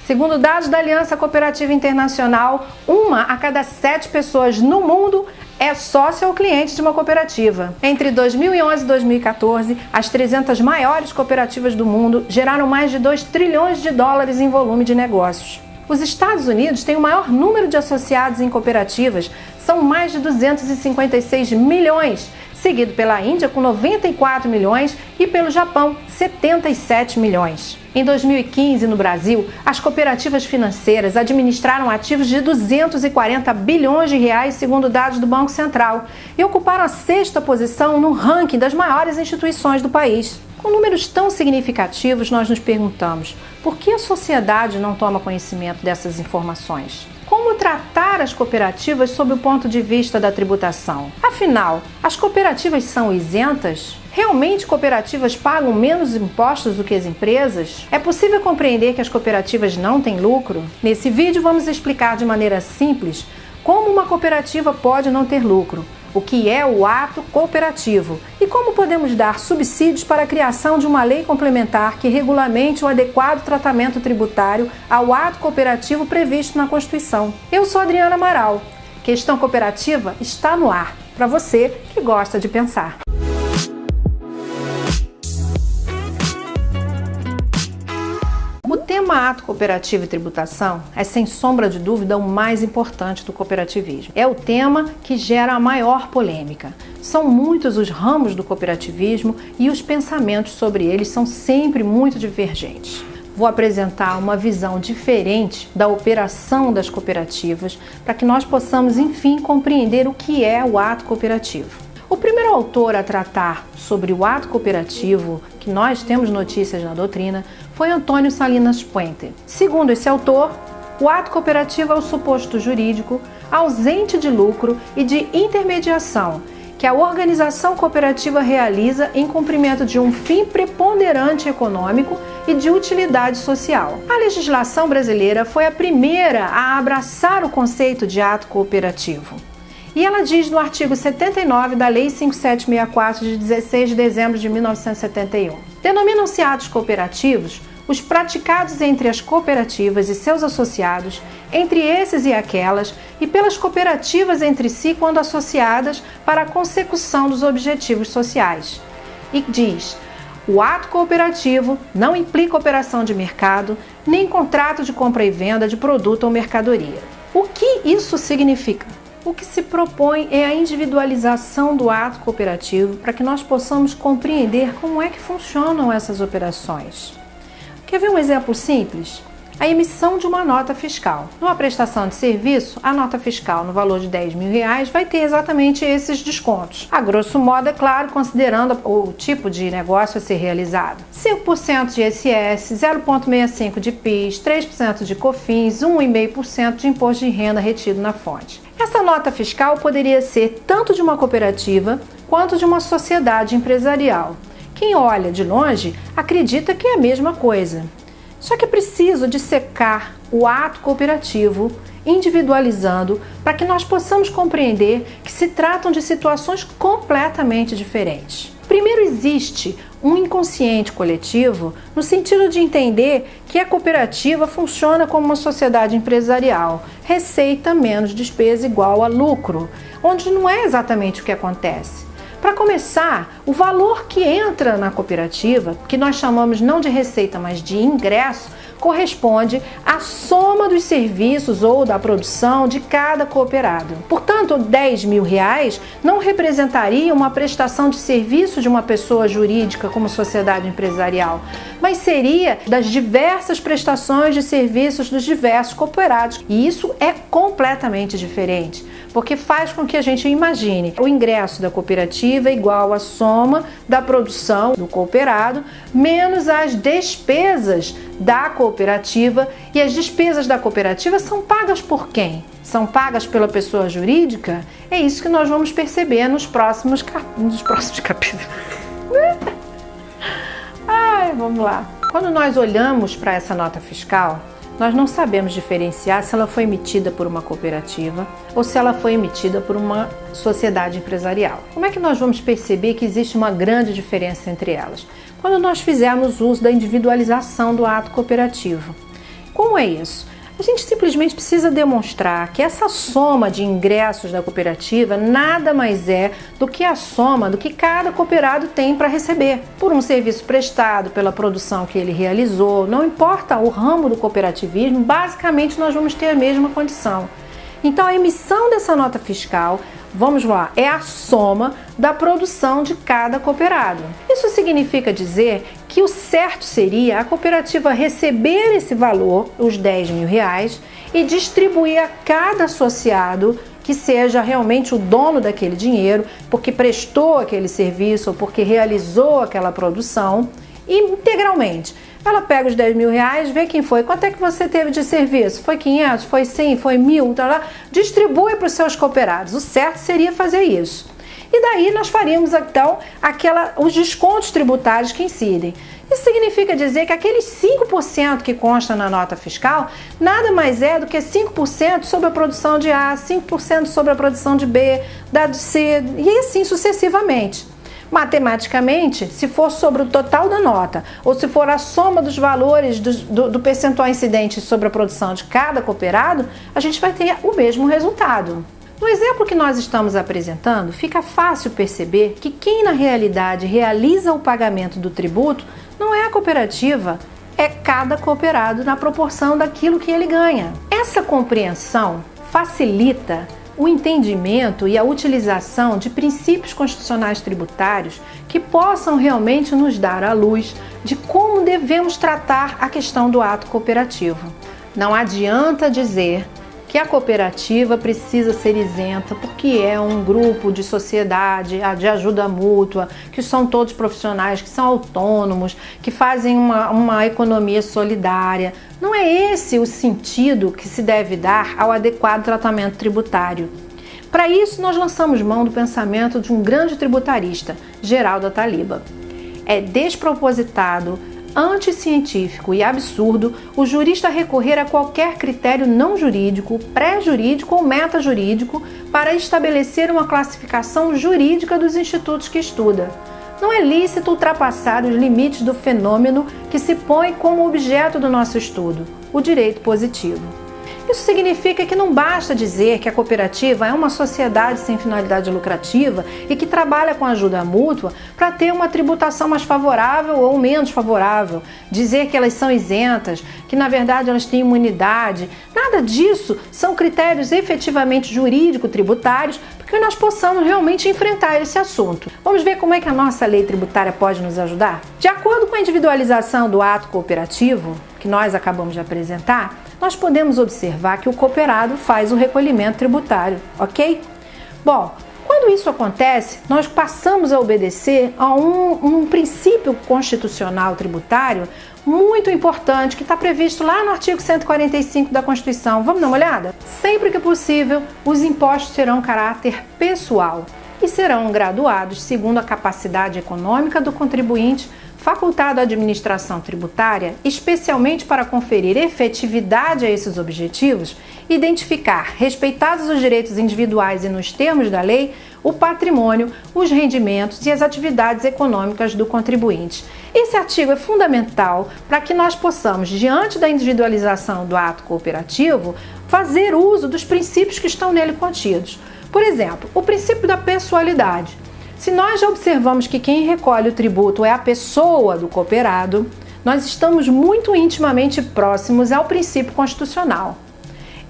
Segundo dados da Aliança Cooperativa Internacional, 1 a cada 7 pessoas no mundo é sócio ou cliente de uma cooperativa. Entre 2011 e 2014, as 300 maiores cooperativas do mundo geraram mais de 2 trilhões de dólares em volume de negócios. Os Estados Unidos têm o maior número de associados em cooperativas, são mais de 256 milhões, seguido pela Índia com 94 milhões e pelo Japão, 77 milhões. Em 2015, no Brasil, as cooperativas financeiras administraram ativos de 240 bilhões de reais, segundo dados do Banco Central, e ocuparam a 6ª posição no ranking das maiores instituições do país. Com números tão significativos, nós nos perguntamos, por que a sociedade não toma conhecimento dessas informações? Como tratar as cooperativas sob o ponto de vista da tributação? Afinal, as cooperativas são isentas? Realmente cooperativas pagam menos impostos do que as empresas? É possível compreender que as cooperativas não têm lucro? Nesse vídeo vamos explicar de maneira simples como uma cooperativa pode não ter lucro, o que é o ato cooperativo e como podemos dar subsídios para a criação de uma lei complementar que regulamente o adequado tratamento tributário ao ato cooperativo previsto na Constituição. Eu sou Adriana Amaral. Questão Cooperativa está no ar, para você que gosta de pensar. O tema ato cooperativo e tributação é, sem sombra de dúvida, o mais importante do cooperativismo. É o tema que gera a maior polêmica. São muitos os ramos do cooperativismo e os pensamentos sobre eles são sempre muito divergentes. Vou apresentar uma visão diferente da operação das cooperativas para que nós possamos, enfim, compreender o que é o ato cooperativo. O primeiro autor a tratar sobre o ato cooperativo, que nós temos notícias na doutrina, foi Antônio Salinas Puente. Segundo esse autor, o ato cooperativo é o suposto jurídico ausente de lucro e de intermediação que a organização cooperativa realiza em cumprimento de um fim preponderante econômico e de utilidade social. A legislação brasileira foi a primeira a abraçar o conceito de ato cooperativo. E ela diz no artigo 79 da Lei 5764 de 16 de dezembro de 1971. Denominam-se atos cooperativos os praticados entre as cooperativas e seus associados, entre esses e aquelas, e pelas cooperativas entre si quando associadas para a consecução dos objetivos sociais. E diz: o ato cooperativo não implica operação de mercado, nem contrato de compra e venda de produto ou mercadoria. O que isso significa? O que se propõe é a individualização do ato cooperativo para que nós possamos compreender como é que funcionam essas operações. Quer ver um exemplo simples? A emissão de uma nota fiscal. Numa prestação de serviço, a nota fiscal no valor de R$10.000 vai ter exatamente esses descontos. A grosso modo, é claro, considerando o tipo de negócio a ser realizado. 5% de ISS, 0,65% de PIS, 3% de COFINS, 1,5% de imposto de renda retido na fonte. Essa nota fiscal poderia ser tanto de uma cooperativa quanto de uma sociedade empresarial. Quem olha de longe acredita que é a mesma coisa. Só que é preciso dissecar o ato cooperativo, individualizando, para que nós possamos compreender que se tratam de situações completamente diferentes. Primeiro, existe um inconsciente coletivo no sentido de entender que a cooperativa funciona como uma sociedade empresarial, receita menos despesa igual a lucro, onde não é exatamente o que acontece. Para começar, o valor que entra na cooperativa, que nós chamamos não de receita, mas de ingresso, corresponde à soma dos serviços ou da produção de cada cooperado. Portanto, R$10.000 não representaria uma prestação de serviço de uma pessoa jurídica como sociedade empresarial, mas seria das diversas prestações de serviços dos diversos cooperados. E isso é completamente diferente, porque faz com que a gente imagine o ingresso da cooperativa igual à soma da produção do cooperado menos as despesas da cooperativa, e as despesas da cooperativa são pagas por quem? São pagas pela pessoa jurídica? É isso que nós vamos perceber nos próximos capítulos. Vamos lá. Quando nós olhamos para essa nota fiscal, nós não sabemos diferenciar se ela foi emitida por uma cooperativa ou se ela foi emitida por uma sociedade empresarial. Como é que nós vamos perceber que existe uma grande diferença entre elas? Quando nós fizermos uso da individualização do ato cooperativo. Como é isso? A gente simplesmente precisa demonstrar que essa soma de ingressos da cooperativa nada mais é do que a soma do que cada cooperado tem para receber por um serviço prestado, pela produção que ele realizou. Não importa o ramo do cooperativismo, basicamente nós vamos ter a mesma condição. Então a emissão dessa nota fiscal, vamos lá, é a soma da produção de cada cooperado. Isso significa dizer que o certo seria a cooperativa receber esse valor, os R$10.000, e distribuir a cada associado que seja realmente o dono daquele dinheiro, porque prestou aquele serviço ou porque realizou aquela produção, integralmente. Ela pega os R$10.000, vê quem foi, quanto é que você teve de serviço? Foi 500, foi 100, foi 1.000, tá lá? Distribui para os seus cooperados. O certo seria fazer isso. E daí nós faríamos então os descontos tributários que incidem. Isso significa dizer que aqueles 5% que consta na nota fiscal nada mais é do que 5% sobre a produção de A, 5% sobre a produção de B, da de C e assim sucessivamente. Matematicamente, se for sobre o total da nota ou se for a soma dos valores do percentual incidente sobre a produção de cada cooperado, a gente vai ter o mesmo resultado. No exemplo que nós estamos apresentando, fica fácil perceber que quem na realidade realiza o pagamento do tributo não é a cooperativa, é cada cooperado na proporção daquilo que ele ganha. Essa compreensão facilita o entendimento e a utilização de princípios constitucionais tributários que possam realmente nos dar a luz de como devemos tratar a questão do ato cooperativo. Não adianta dizer que a cooperativa precisa ser isenta porque é um grupo de sociedade, de ajuda mútua, que são todos profissionais, que são autônomos, que fazem uma economia solidária. Não é esse o sentido que se deve dar ao adequado tratamento tributário. Para isso, nós lançamos mão do pensamento de um grande tributarista, Geraldo Ataliba. É despropositado, anticientífico e absurdo o jurista recorrer a qualquer critério não jurídico, pré-jurídico ou metajurídico para estabelecer uma classificação jurídica dos institutos que estuda. Não é lícito ultrapassar os limites do fenômeno que se põe como objeto do nosso estudo, o direito positivo. Isso significa que não basta dizer que a cooperativa é uma sociedade sem finalidade lucrativa e que trabalha com ajuda mútua para ter uma tributação mais favorável ou menos favorável, dizer que elas são isentas, que na verdade elas têm imunidade. Nada disso são critérios efetivamente jurídico-tributários para que nós possamos realmente enfrentar esse assunto. Vamos ver como é que a nossa lei tributária pode nos ajudar? De acordo com a individualização do ato cooperativo, que nós acabamos de apresentar, nós podemos observar que o cooperado faz o recolhimento tributário, ok? Bom, quando isso acontece, nós passamos a obedecer a um princípio constitucional tributário muito importante que está previsto lá no artigo 145 da Constituição. Vamos dar uma olhada? Sempre que possível, os impostos terão caráter pessoal e serão graduados segundo a capacidade econômica do contribuinte, facultado à administração tributária, especialmente para conferir efetividade a esses objetivos, identificar, respeitados os direitos individuais e nos termos da lei, o patrimônio, os rendimentos e as atividades econômicas do contribuinte. Esse artigo é fundamental para que nós possamos, diante da individualização do ato cooperativo, fazer uso dos princípios que estão nele contidos. Por exemplo, o princípio da pessoalidade. Se nós já observamos que quem recolhe o tributo é a pessoa do cooperado, nós estamos muito intimamente próximos ao princípio constitucional.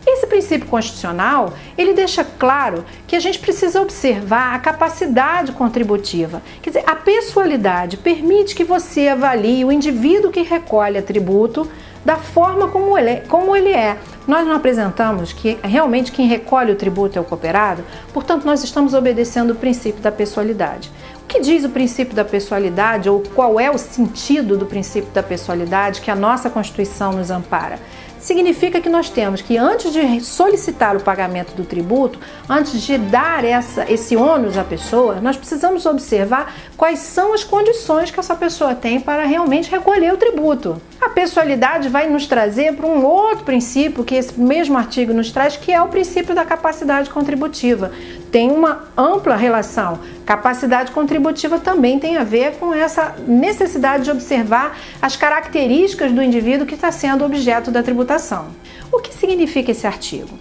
Esse princípio constitucional, ele deixa claro que a gente precisa observar a capacidade contributiva. Quer dizer, a pessoalidade permite que você avalie o indivíduo que recolhe tributo da forma como ele é. Nós não apresentamos que realmente quem recolhe o tributo é o cooperado, portanto nós estamos obedecendo o princípio da pessoalidade. O que diz o princípio da pessoalidade ou qual é o sentido do princípio da pessoalidade que a nossa Constituição nos ampara? Significa que nós temos que, antes de solicitar o pagamento do tributo, antes de dar esse ônus à pessoa, nós precisamos observar quais são as condições que essa pessoa tem para realmente recolher o tributo. A pessoalidade vai nos trazer para um outro princípio que esse mesmo artigo nos traz, que é o princípio da capacidade contributiva. tem uma ampla relação. Capacidade contributiva também tem a ver com essa necessidade de observar as características do indivíduo que está sendo objeto da tributação. O que significa esse artigo?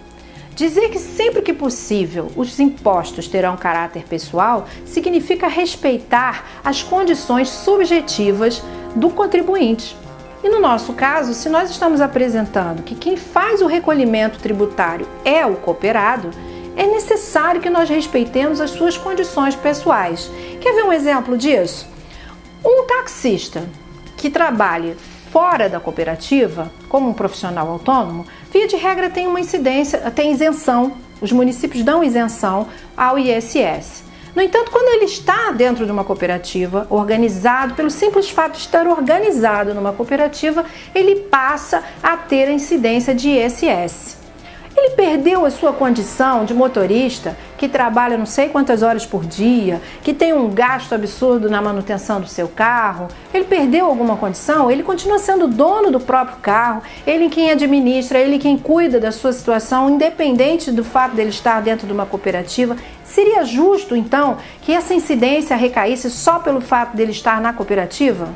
Dizer que sempre que possível os impostos terão caráter pessoal significa respeitar as condições subjetivas do contribuinte. E no nosso caso, se nós estamos apresentando que quem faz o recolhimento tributário é o cooperado, é necessário que nós respeitemos as suas condições pessoais. Quer ver um exemplo disso? Um taxista que trabalhe fora da cooperativa, como um profissional autônomo, via de regra tem uma incidência, tem isenção, os municípios dão isenção ao ISS. No entanto, quando ele está dentro de uma cooperativa, organizado, pelo simples fato de estar organizado numa cooperativa, ele passa a ter a incidência de ISS. Ele perdeu a sua condição de motorista, que trabalha não sei quantas horas por dia, que tem um gasto absurdo na manutenção do seu carro. Ele perdeu alguma condição? Ele continua sendo dono do próprio carro, ele quem administra, ele quem cuida da sua situação, independente do fato dele estar dentro de uma cooperativa. Seria justo, então, que essa incidência recaísse só pelo fato dele estar na cooperativa?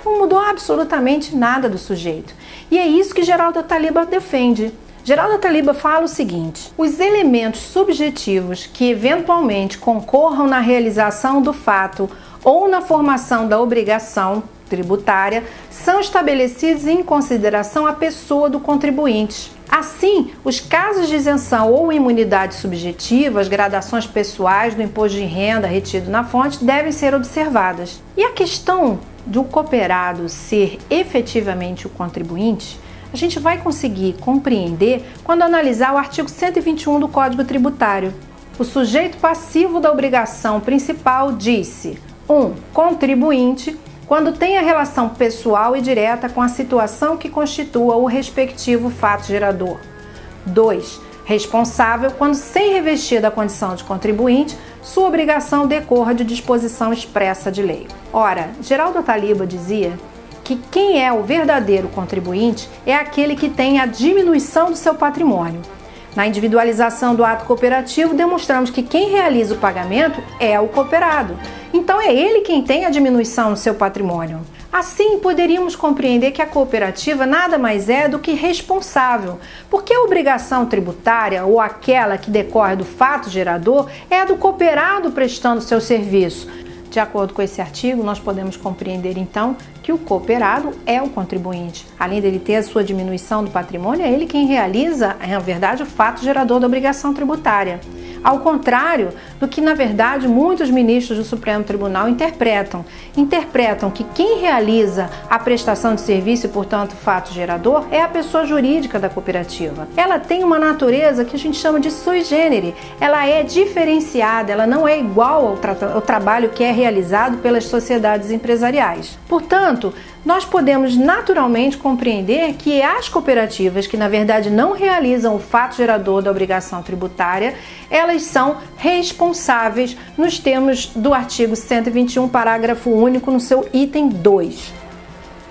Não mudou absolutamente nada do sujeito. E é isso que Geraldo Ataliba defende. Geraldo Ataliba fala o seguinte: os elementos subjetivos que eventualmente concorram na realização do fato ou na formação da obrigação tributária são estabelecidos em consideração à pessoa do contribuinte. Assim, os casos de isenção ou imunidade subjetiva, as gradações pessoais do imposto de renda retido na fonte devem ser observadas. E a questão do cooperado ser efetivamente o contribuinte, a gente vai conseguir compreender quando analisar o artigo 121 do Código Tributário. O sujeito passivo da obrigação principal disse: 1. Contribuinte, quando tem a relação pessoal e direta com a situação que constitua o respectivo fato gerador. 2. Responsável, quando sem revestir da condição de contribuinte, sua obrigação decorra de disposição expressa de lei. Ora, Geraldo Ataliba dizia que quem é o verdadeiro contribuinte é aquele que tem a diminuição do seu patrimônio. Na individualização do ato cooperativo, demonstramos que quem realiza o pagamento é o cooperado. Então é ele quem tem a diminuição no seu patrimônio. Assim, poderíamos compreender que a cooperativa nada mais é do que responsável, porque a obrigação tributária ou aquela que decorre do fato gerador é a do cooperado prestando seu serviço. De acordo com esse artigo, nós podemos compreender então que o cooperado é o contribuinte. Além dele ter a sua diminuição do patrimônio, é ele quem realiza, na verdade, o fato gerador da obrigação tributária. Ao contrário do que, na verdade, muitos ministros do Supremo Tribunal interpretam que quem realiza a prestação de serviço e, portanto, o fato gerador é a pessoa jurídica da cooperativa. Ela tem uma natureza que a gente chama de sui generis, ela é diferenciada, ela não é igual ao trabalho que é realizado pelas sociedades empresariais. Portanto, nós podemos naturalmente compreender que as cooperativas que na verdade não realizam o fato gerador da obrigação tributária, elas são responsáveis nos termos do artigo 121, parágrafo único, no seu item 2.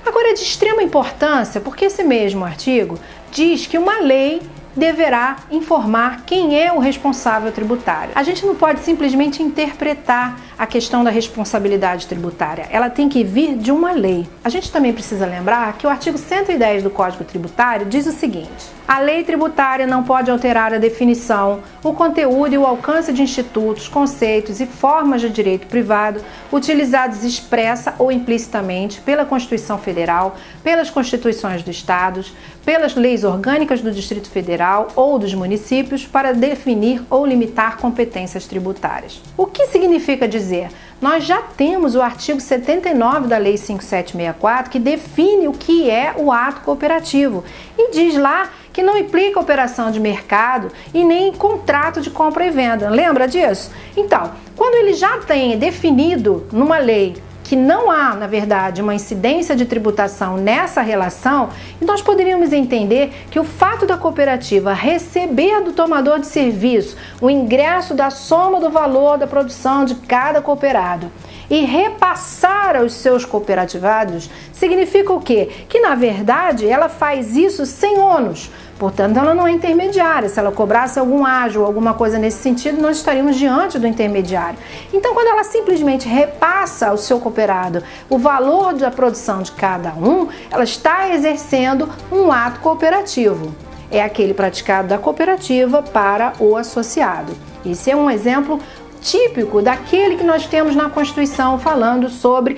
Agora é de extrema importância porque esse mesmo artigo diz que uma lei deverá informar quem é o responsável tributário. A gente não pode simplesmente interpretar a questão da responsabilidade tributária, ela tem que vir de uma lei. A gente também precisa lembrar que o artigo 110 do Código Tributário diz o seguinte: a lei tributária não pode alterar a definição, o conteúdo e o alcance de institutos, conceitos e formas de direito privado utilizados expressa ou implicitamente pela Constituição Federal, pelas Constituições dos Estados, pelas leis orgânicas do Distrito Federal ou dos municípios para definir ou limitar competências tributárias. O que significa dizer? Nós já temos o artigo 79 da Lei 5764 que define o que é o ato cooperativo e diz lá que não implica operação de mercado e nem contrato de compra e venda. Lembra disso? Então, quando ele já tem definido numa lei que não há, na verdade, uma incidência de tributação nessa relação, nós poderíamos entender que o fato da cooperativa receber do tomador de serviço o ingresso da soma do valor da produção de cada cooperado e repassar aos seus cooperativados, significa o quê? Que na verdade ela faz isso sem ônus. Portanto, ela não é intermediária. Se ela cobrasse algum ágio ou alguma coisa nesse sentido, nós estaríamos diante do intermediário. Então, quando ela simplesmente repassa ao seu cooperado o valor da produção de cada um, ela está exercendo um ato cooperativo. É aquele praticado da cooperativa para o associado. Esse é um exemplo típico daquele que nós temos na Constituição falando sobre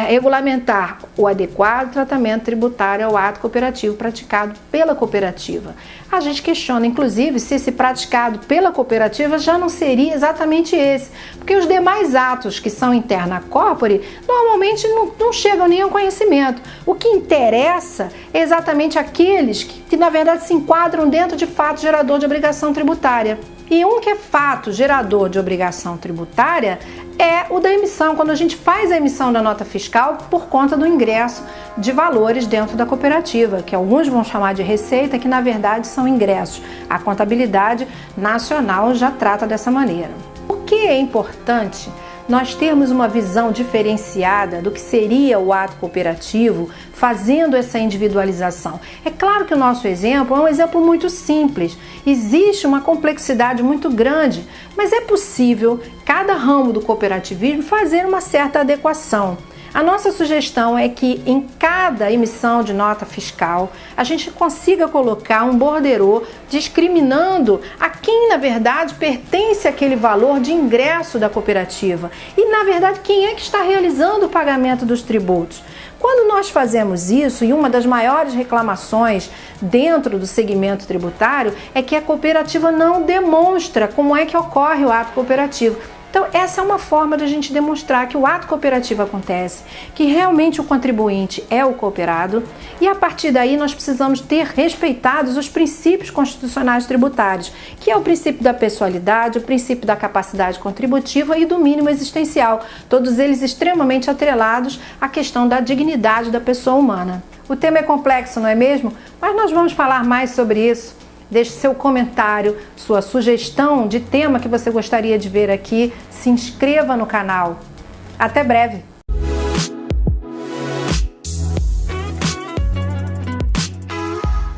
regulamentar o adequado tratamento tributário ao ato cooperativo praticado pela cooperativa. A gente questiona, inclusive, se esse praticado pela cooperativa já não seria exatamente esse, porque os demais atos que são interna corpore normalmente não chegam nem ao conhecimento. O que interessa é exatamente aqueles que na verdade se enquadram dentro de fato gerador de obrigação tributária. E um que é fato gerador de obrigação tributária é o da emissão, quando a gente faz a emissão da nota fiscal por conta do ingresso de valores dentro da cooperativa, que alguns vão chamar de receita, que na verdade são ingressos. A contabilidade nacional já trata dessa maneira. Por que é importante nós termos uma visão diferenciada do que seria o ato cooperativo, fazendo essa individualização? É claro que o nosso exemplo é um exemplo muito simples, existe uma complexidade muito grande, mas é possível cada ramo do cooperativismo fazer uma certa adequação. A nossa sugestão é que em cada emissão de nota fiscal a gente consiga colocar um borderô discriminando a quem na verdade pertence aquele valor de ingresso da cooperativa e na verdade quem é que está realizando o pagamento dos tributos. Quando nós fazemos isso, e uma das maiores reclamações dentro do segmento tributário é que a cooperativa não demonstra como é que ocorre o ato cooperativo. Então, essa é uma forma de a gente demonstrar que o ato cooperativo acontece, que realmente o contribuinte é o cooperado e a partir daí nós precisamos ter respeitados os princípios constitucionais tributários, que é o princípio da pessoalidade, o princípio da capacidade contributiva e do mínimo existencial, todos eles extremamente atrelados à questão da dignidade da pessoa humana. O tema é complexo, não é mesmo? Mas nós vamos falar mais sobre isso. Deixe seu comentário, sua sugestão de tema que você gostaria de ver aqui. Se inscreva no canal. Até breve!